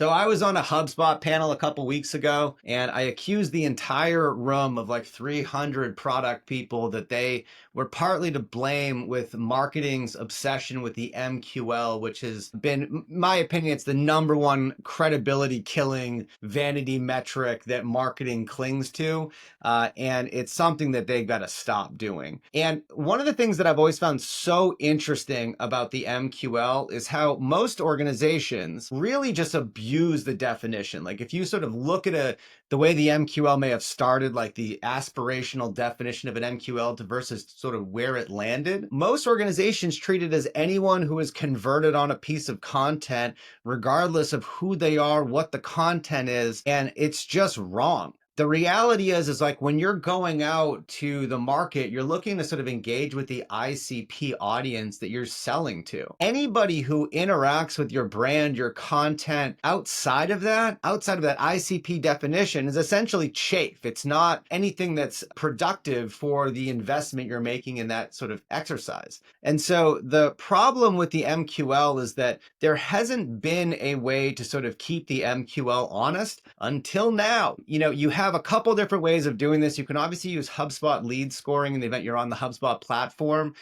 So I was on a HubSpot panel a couple weeks ago, and I accused the entire room of like 300 product people that they were partly to blame with marketing's obsession with the MQL, which has been, in my opinion, it's the number one credibility killing vanity metric that marketing clings to. And it's something that they've got to stop doing. And one of the things that I've always found so interesting about the MQL is how most organizations really just abuse the definition. Like if you sort of look at the way the MQL may have started, like the aspirational definition of an MQL to versus sort of where it landed, most organizations treat it as anyone who is converted on a piece of content, regardless of who they are, what the content is, and it's just wrong. The reality is like when you're going out to the market, you're looking to sort of engage with the ICP audience that you're selling to. Anybody who interacts with your brand, your content outside of that ICP definition is essentially chaff. It's not anything that's productive for the investment you're making in that sort of exercise. And so the problem with the MQL is that there hasn't been a way to sort of keep the MQL honest until now. You have a couple different ways of doing this. You can obviously use HubSpot lead scoring in the event you're on the HubSpot platform.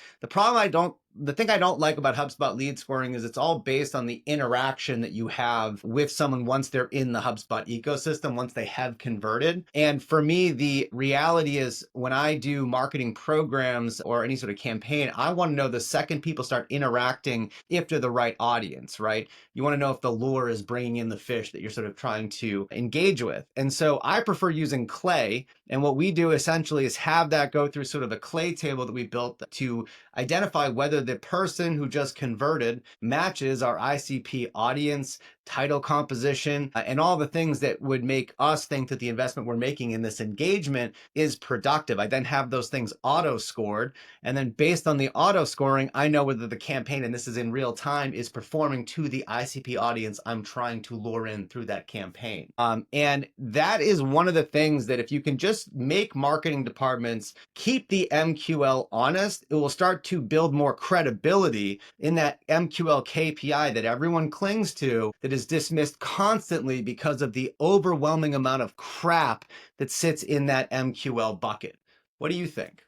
The thing I don't like about HubSpot lead scoring is it's all based on the interaction that you have with someone once they're in the HubSpot ecosystem, once they have converted. And for me, the reality is when I do marketing programs or any sort of campaign, I want to know the second people start interacting if they're the right audience, right? You want to know if the lure is bringing in the fish that you're sort of trying to engage with. And so I prefer using Clay. And what we do essentially is have that go through sort of a Clay table that we built to identify whether the person who just converted matches our ICP audience, title composition, and all the things that would make us think that the investment we're making in this engagement is productive. I then have those things auto scored. And then based on the auto scoring, I know whether the campaign, and this is in real time, is performing to the ICP audience I'm trying to lure in through that campaign. And that is one of the things that if you can just make marketing departments keep the MQL honest, it will start to build more credibility in that MQL KPI that everyone clings to that is dismissed constantly because of the overwhelming amount of crap that sits in that MQL bucket. What do you think?